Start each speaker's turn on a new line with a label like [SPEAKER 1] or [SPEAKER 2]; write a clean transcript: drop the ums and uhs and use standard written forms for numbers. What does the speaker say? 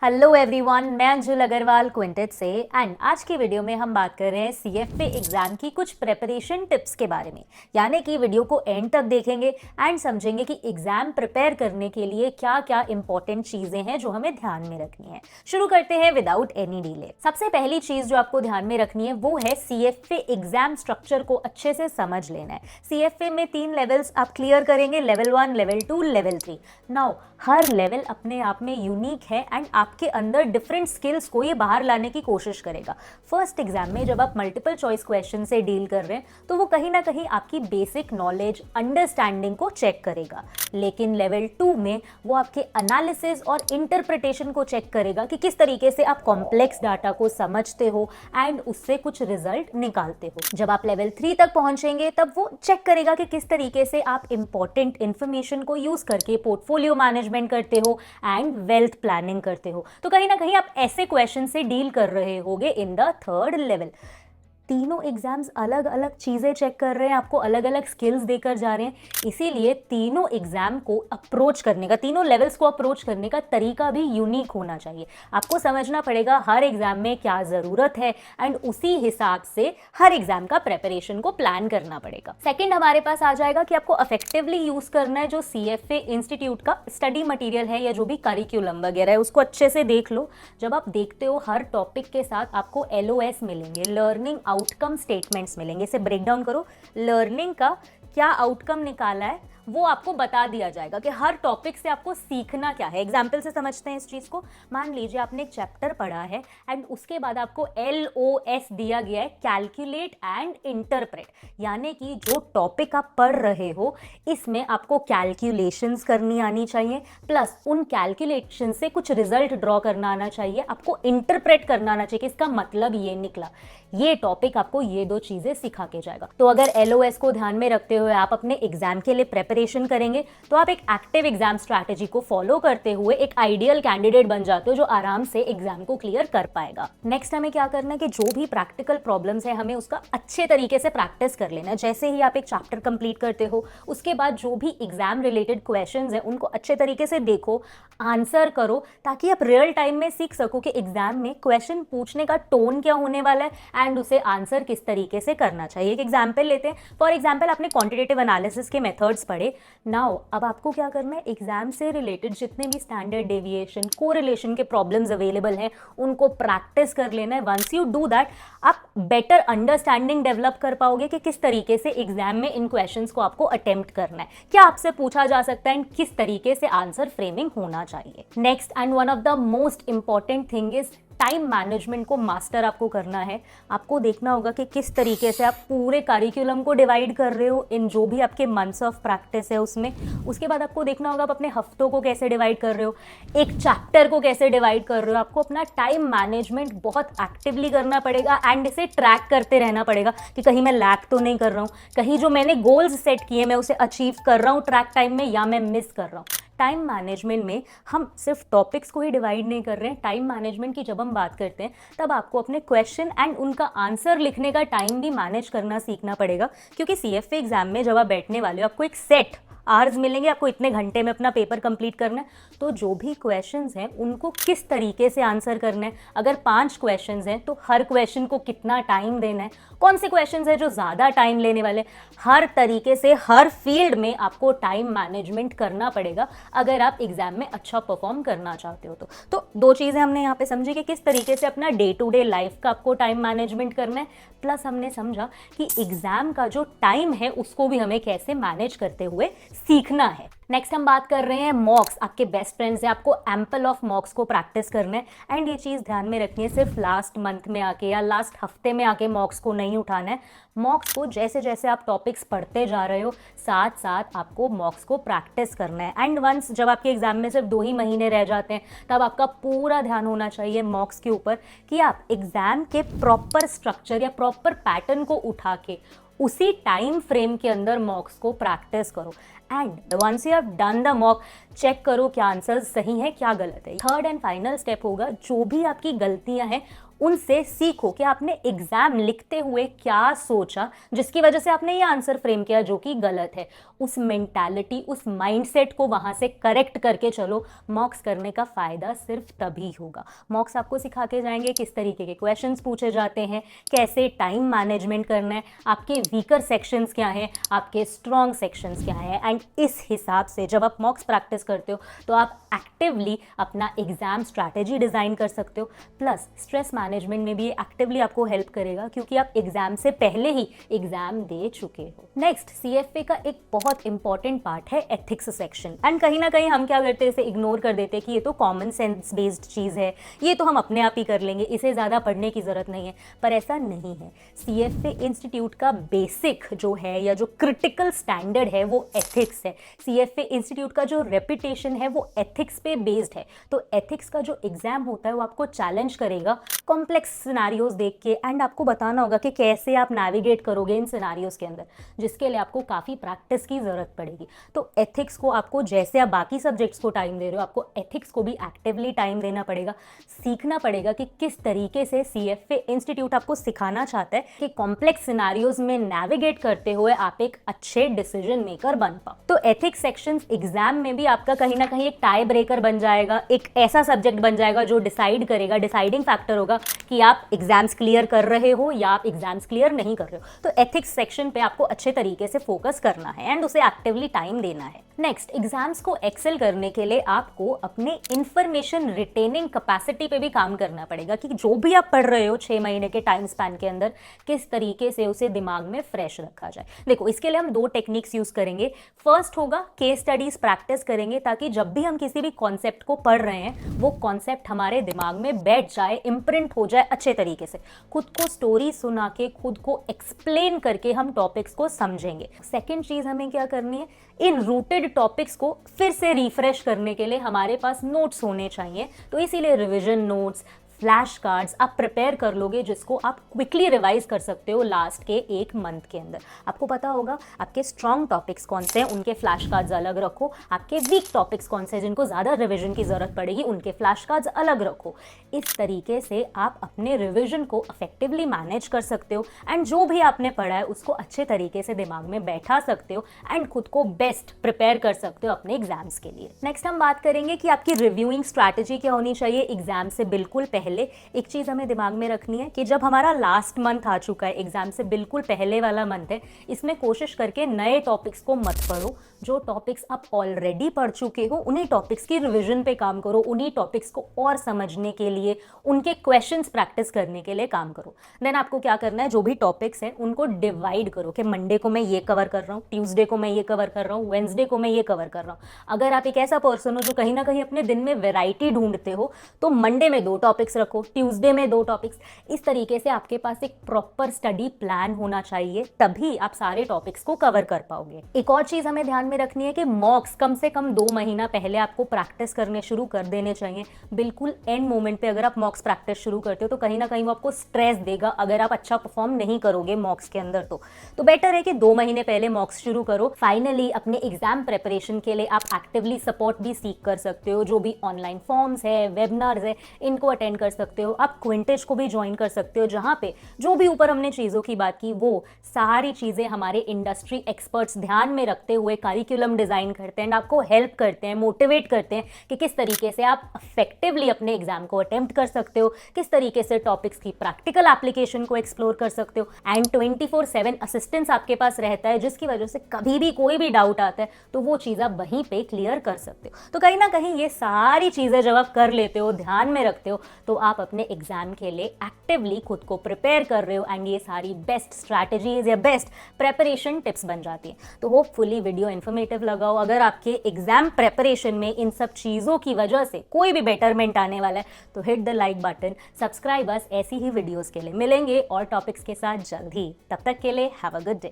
[SPEAKER 1] Hello everyone, मैं Anjul Agarwal quintet से। And आज की वीडियो में हम बात कर रहे हैं सीएफए एग्जाम की कुछ प्रिपरेशन टिप्स के बारे में। यानी कि वीडियो को एंड तक देखेंगे एंड समझेंगे कि एग्जाम प्रिपेयर करने के लिए क्या क्या इंपॉर्टेंट चीजें हैं जो हमें ध्यान में रखनी है। शुरू करते हैं विदाउट एनी डिले। सबसे पहली चीज जो आपको ध्यान में रखनी है वो है सीएफए एग्जाम स्ट्रक्चर को अच्छे से समझ लेना है। सीएफए में 3 लेवल्स आप क्लियर करेंगे, लेवल 1, लेवल 2, लेवल 3। नाउ हर लेवल अपने आप में यूनिक है एंड आपके अंदर डिफरेंट स्किल्स को ये बाहर लाने की कोशिश करेगा। फर्स्ट एग्जाम में जब आप मल्टीपल चॉइस क्वेश्चन से डील कर रहे हैं तो वो कहीं ना कहीं आपकी बेसिक नॉलेज, अंडरस्टैंडिंग को चेक करेगा। लेकिन लेवल 2 में वो आपके एनालिसिस और इंटरप्रिटेशन को चेक करेगा कि किस तरीके से आप कॉम्प्लेक्स डाटा को समझते हो एंड उससे कुछ रिजल्ट निकालते हो। जब आप लेवल 3 तक पहुंचेंगे तब वो चेक करेगा कि किस तरीके से आप इंपॉर्टेंट इंफॉर्मेशन को यूज करके पोर्टफोलियो मैनेजमेंट करते हो एंड वेल्थ प्लानिंग करते हो। तो कहीं ना कहीं आप ऐसे क्वेश्चन से डील कर रहे होगे इन द थर्ड लेवल। तीनों एग्जाम्स अलग अलग चीज़ें चेक कर रहे हैं, आपको अलग अलग स्किल्स देकर जा रहे हैं। इसीलिए तीनों एग्जाम को अप्रोच करने का, तीनों लेवल्स को अप्रोच करने का तरीका भी यूनिक होना चाहिए। आपको समझना पड़ेगा हर एग्जाम में क्या ज़रूरत है एंड उसी हिसाब से हर एग्जाम का प्रेपरेशन को प्लान करना पड़ेगा। सेकेंड हमारे पास आ जाएगा कि आपको इफेक्टिवली यूज़ करना है जो सीएफए इंस्टीट्यूट का स्टडी मटीरियल है या जो भी करिकुलम वगैरह है, उसको अच्छे से देख लो। जब आप देखते हो हर टॉपिक के साथ आपको LOS मिलेंगे, लर्निंग आउटकम स्टेटमेंट्स मिलेंगे। इसे ब्रेक डाउन करो, लर्निंग का क्या आउटकम निकाला है वो आपको बता दिया जाएगा कि हर टॉपिक से आपको सीखना क्या है। एग्जाम्पल से समझते हैं इस चीज़ को। मान लीजिए आपने एक चैप्टर पढ़ा है एंड उसके बाद आपको LOS दिया गया है, कैलकुलेट एंड इंटरप्रेट। यानी कि जो टॉपिक आप पढ़ रहे हो इसमें आपको कैलकुलेशंस करनी आनी चाहिए, प्लस उन कैलकुलेशन से कुछ रिजल्ट ड्रॉ करना आना चाहिए, आपको इंटरप्रेट करना आना चाहिए कि इसका मतलब ये निकला। ये टॉपिक आपको ये 2 चीज़ें सिखा के जाएगा। तो अगर LOS को ध्यान में रखते हुए आप अपने एग्जाम के लिए प्रेपरेशन करेंगे तो आप एक एक्टिव एग्जाम स्ट्रैटेजी को फॉलो करते हुए एक आइडियल कैंडिडेट बन जाते हो जो आराम से एग्जाम को क्लियर कर पाएगा। नेक्स्ट हमें क्या करना है कि जो भी प्रैक्टिकल प्रॉब्लम्स है हमें उसका अच्छे तरीके से प्रैक्टिस कर लेना है। जैसे ही आप एक चैप्टर कंप्लीट करते हो उसके बाद जो भी एग्जाम रिलेटेड क्वेश्चंस हैं उनको अच्छे तरीके से देखो, आंसर करो, ताकि आप रियल टाइम में सीख सको कि एग्जाम में क्वेश्चन पूछने का टोन क्या होने वाला है एंड उसे आंसर किस तरीके से करना चाहिए। एक एग्जाम्पल लेते हैं। फॉर एग्जाम्पल आपने क्वांटिटेटिव एनालिसिस के मेथड्स पढ़े। नाउ अब आपको क्या करना है, एग्जाम से रिलेटेड जितने भी स्टैंडर्ड डेविएशन, कोरिलेशन के प्रॉब्लम्स अवेलेबल हैं उनको प्रैक्टिस कर लेना है। वंस यू डू दैट आप बेटर अंडरस्टैंडिंग डेवलप कर पाओगे कि किस तरीके से एग्जाम में इन क्वेश्चंस को आपको अटेम्प्ट करना है, क्या आपसे पूछा जा सकता है एंड किस तरीके से आंसर फ्रेमिंग होना चाहिए। Next and one of the most important thing is time management को मास्टर आपको करना है। आपको देखना होगा कि किस तरीके से आप पूरे करिकुलम को डिवाइड कर रहे हो इन जो भी आपके मंथ्स ऑफ प्रैक्टिस है उसमें। उसके बाद आपको देखना होगा आप अपने हफ्तों को कैसे डिवाइड कर रहे हो, एक चैप्टर को कैसे डिवाइड कर रहे हो। आपको अपना टाइम मैनेजमेंट बहुत एक्टिवली करना पड़ेगा एंड इसे ट्रैक करते रहना पड़ेगा कि कहीं मैं लैग तो नहीं कर रहा हूँ, कहीं जो मैंने गोल्स सेट किए मैं उसे अचीव कर रहा हूँ ट्रैक टाइम में या मैं मिस कर रहा हूँ। टाइम मैनेजमेंट में हम सिर्फ टॉपिक्स को ही डिवाइड नहीं कर रहे हैं। टाइम मैनेजमेंट की जब हम बात करते हैं तब आपको अपने क्वेश्चन एंड उनका आंसर लिखने का टाइम भी मैनेज करना सीखना पड़ेगा, क्योंकि सीएफए एग्जाम में जब आप बैठने वाले हो आपको एक सेट आवर्स मिलेंगे, आपको इतने घंटे में अपना पेपर कंप्लीट करना है। तो जो भी क्वेश्चंस हैं उनको किस तरीके से आंसर करना है, अगर 5 क्वेश्चंस हैं तो हर क्वेश्चन को कितना टाइम देना है, कौन से क्वेश्चंस हैं जो ज़्यादा टाइम लेने वाले, हर तरीके से हर फील्ड में आपको टाइम मैनेजमेंट करना पड़ेगा अगर आप एग्जाम में अच्छा परफॉर्म करना चाहते हो। तो 2 चीज़ें हमने यहाँ पे समझी कि किस तरीके से अपना डे टू डे लाइफ का आपको टाइम मैनेजमेंट करना है, प्लस हमने समझा कि एग्जाम का जो टाइम है उसको भी हमें कैसे मैनेज करते हुए सीखना है। नेक्स्ट हम बात कर रहे हैं मॉक्स। आपके बेस्ट फ्रेंड्स हैं, आपको एम्पल ऑफ मॉक्स को प्रैक्टिस करना है एंड ये चीज़ ध्यान में रखनी है, सिर्फ लास्ट मंथ में आके या लास्ट हफ्ते में आके मॉक्स को नहीं उठाना है। मॉक्स को जैसे जैसे आप टॉपिक्स पढ़ते जा रहे हो साथ साथ आपको मॉक्स को प्रैक्टिस करना है। एंड वंस जब आपके एग्जाम में सिर्फ 2 ही महीने रह जाते हैं तब आपका पूरा ध्यान होना चाहिए मॉक्स के ऊपर कि आप एग्जाम के प्रॉपर स्ट्रक्चर या प्रॉपर पैटर्न को उठा के उसी टाइम फ्रेम के अंदर मॉक्स को प्रैक्टिस करो। And once you have done the mock, check करो क्या आंसर सही है क्या गलत है। थर्ड एंड फाइनल स्टेप होगा, जो भी आपकी गलतियां हैं उनसे सीखो कि आपने एग्जाम लिखते हुए क्या सोचा जिसकी वजह से आपने ये आंसर फ्रेम किया जो कि गलत है। उस मेंटालिटी, उस माइंडसेट को वहां से करेक्ट करके चलो। मॉक्स करने का फायदा सिर्फ तभी होगा। मॉक्स आपको सिखा के जाएंगे किस तरीके के क्वेश्चंस पूछे जाते हैं, कैसे टाइम मैनेजमेंट करना है, आपके वीकर सेक्शंस क्या हैं, आपके स्ट्रॉन्ग सेक्शंस क्या हैं। एंड इस हिसाब से जब आप मॉक्स प्रैक्टिस करते हो तो आप एक्टिवली अपना एग्जाम स्ट्रैटेजी डिजाइन कर सकते हो। प्लस स्ट्रेस मैनेजमेंट में भी ये एक्टिवली आपको हेल्प करेगा क्योंकि आप एग्जाम से पहले ही एग्जाम दे चुके हो। नेक्स्ट, सीएफए का एक बहुत इंपॉर्टेंट पार्ट है एथिक्स सेक्शन। एंड कहीं ना कहीं हम क्या करते हैं, इसे इग्नोर कर देते हैं कि ये तो कॉमन सेंस बेस्ड चीज है, ये तो हम अपने आप ही कर लेंगे, इसे ज्यादा पढ़ने की जरूरत नहीं है। पर ऐसा नहीं है। सीएफए इंस्टीट्यूट का बेसिक जो है या जो क्रिटिकल स्टैंडर्ड है वो एथिक्स है। सीएफए इंस्टीट्यूट का जो रेपुटेशन है वो एथिक्स पे बेस्ड है। तो एथिक्स का जो एग्जाम होता है वो आपको चैलेंज करेगा कॉम्प्लेक्स सिनारियोज देख के, एंड आपको बताना होगा कि कैसे आप नेविगेट करोगे इन सिनारियोज के अंदर, जिसके लिए आपको काफ़ी प्रैक्टिस की ज़रूरत पड़ेगी। तो एथिक्स को आपको, जैसे आप बाकी सब्जेक्ट्स को टाइम दे रहे हो, आपको एथिक्स को भी एक्टिवली टाइम देना पड़ेगा। सीखना पड़ेगा कि किस तरीके से सीएफए इंस्टीट्यूट आपको सिखाना चाहता है कि कॉम्प्लेक्स सिनारियोज में नेविगेट करते हुए आप एक अच्छे डिसीजन मेकर बन पाओ। तो एथिक्स सेक्शंस एग्जाम में भी आपका कहीं ना कहीं एक टाई ब्रेकर बन जाएगा, एक ऐसा सब्जेक्ट बन जाएगा जो डिसाइड करेगा, डिसाइडिंग फैक्टर होगा कि आप एग्जाम्स क्लियर कर रहे हो या आप एग्जाम्स क्लियर नहीं कर रहे हो। तो एथिक्स सेक्शन पे आपको अच्छे तरीके से फोकस करना है एंड उसे एक्टिवली टाइम देना है। नेक्स्ट, एग्जाम्स को एक्सेल करने के लिए आपको अपने इंफॉर्मेशन रिटेनिंग कैपेसिटी पे भी काम करना पड़ेगा कि जो भी आप पढ़ रहे हो 6 महीने के टाइम स्पैन के अंदर किस तरीके से उसे दिमाग में फ्रेश रखा जाए। देखो, इसके लिए हम 2 टेक्निक्स यूज करेंगे। फर्स्ट होगा केस स्टडीज प्रैक्टिस करेंगे ताकि जब भी हम किसी भी कॉन्सेप्ट को पढ़ रहे हैं वो कॉन्सेप्ट हमारे दिमाग में बैठ जाए, इंप्रिंट हो जाए अच्छे तरीके से। खुद को स्टोरी सुना के, खुद को एक्सप्लेन करके हम टॉपिक्स को समझेंगे। सेकेंड चीज हमें क्या करनी है, इन रूटेड टॉपिक्स को फिर से रिफ्रेश करने के लिए हमारे पास नोट्स होने चाहिए। तो इसीलिए रिवीजन नोट्स, फ्लैश कार्ड्स आप प्रिपेयर कर लोगे जिसको आप क्विकली रिवाइज कर सकते हो लास्ट के 1 मंथ के अंदर। आपको पता होगा आपके स्ट्रॉन्ग टॉपिक्स कौन से हैं, उनके फ्लैश कार्ड्स अलग रखो। आपके वीक टॉपिक्स कौन से हैं जिनको ज़्यादा रिवीजन की ज़रूरत पड़ेगी, उनके फ्लैश कार्ड्स अलग रखो। इस तरीके से आप अपने रिवीजन को इफेक्टिवली मैनेज कर सकते हो एंड जो भी आपने पढ़ा है उसको अच्छे तरीके से दिमाग में बैठा सकते हो एंड खुद को बेस्ट प्रिपेयर कर सकते हो अपने एग्जाम्स के लिए। नेक्स्ट हम बात करेंगे कि आपकी रिव्यूइंग स्ट्रैटेजी क्या होनी चाहिए एग्जाम से बिल्कुल पहले। एक चीज हमें दिमाग में रखनी है कि जब हमारा लास्ट मंथ आ चुका है, एग्जाम से बिल्कुल पहले वाला मंथ है, इसमें कोशिश करके नए टॉपिक्स को मत पढ़ो। जो टॉपिक्स आप ऑलरेडी पढ़ चुके हो उन्हीं टॉपिक्स की रिवीजन पे काम करो, उन्हीं टॉपिक्स को और समझने के लिए, उनके क्वेश्चंस प्रैक्टिस करने के लिए काम करो। देन आपको क्या करना है, जो भी टॉपिक्स हैं उनको डिवाइड करो कि मंडे को मैं ये कवर कर रहा हूँ, ट्यूसडे को मैं ये कवर कर रहा हूँ, वेंसडे को मैं ये कवर कर रहा हूँ। अगर आप एक ऐसा पर्सन हो जो कहीं ना कहीं अपने दिन में वैरायटी ढूंढते हो तो मंडे में 2 टॉपिक्स रखो, ट्यूसडे में 2 टॉपिक्स। इस तरीके से आपके पास एक प्रॉपर स्टडी प्लान होना चाहिए, तभी आप सारे टॉपिक्स को कवर कर पाओगे। एक और चीज हमें ध्यान में रखनी है कि मॉक्स कम से कम 2 महीना पहले आपको प्रैक्टिस करने शुरू कर देने चाहिए। बिल्कुल एंड मोमेंट पे अगर आप मॉक्स प्रैक्टिस शुरू करते हो तो कहीं ना कहीं वो आपको स्ट्रेस देगा अगर आप अच्छा परफॉर्म नहीं करोगे मॉक्स के अंदर। तो बेटर है कि 2 महीने पहले मॉक्स शुरू करो। फाइनली अपने एग्जाम प्रिपरेशन के लिए आप एक्टिवली सपोर्ट भी सीख कर सकते हो। जो भी ऑनलाइन फॉर्म्स है, वेबिनार्स है, इनको अटेंड कर सकते हो। आप क्विंटेज को भी ज्वाइन कर सकते हो, जहां पे जो भी ऊपर हमने चीज़ों की बात की वो सारी चीज़ें हमारे इंडस्ट्री एक्सपर्ट्स ध्यान में रखते हुए करिकुलम डिज़ाइन करते हैं, आपको हेल्प करते हैं, मोटिवेट करते हैं कि किस तरीके से आप इफेक्टिवली अपने एग्जाम को अटेम्प्ट कर सकते हो, किस तरीके से टॉपिक्स की प्रैक्टिकल एप्लीकेशन को एक्सप्लोर कर सकते हो। एंड 24/7 असिस्टेंस आपके पास रहता है, जिसकी वजह से कभी भी कोई भी डाउट आता है तो वो चीज़ आप वहीं पे क्लियर कर सकते हो। तो कहीं ना कहीं ये सारी चीज़ें जब आप कर लेते हो, ध्यान में रखते हो, तो आप अपने एग्जाम के लिए एक्टिवली खुद को प्रिपेयर कर रहे हो एंड ये सारी बेस्ट स्ट्रैटेजीज या बेस्ट प्रेपरेशन टिप्स बन जाती हैं। तो होपफुली वीडियो इन्फॉर्मेटिव लगाओ। अगर आपके एग्जाम प्रेपरेशन में इन सब चीज़ों की वजह से कोई भी बेटरमेंट आने वाला है तो hit the like button, subscribe us ऐसी ही वीडियोस के लिए। मिलेंगे और टॉपिक्स के साथ जल्द ही, तब तक के लिए हैव अ गुड डे।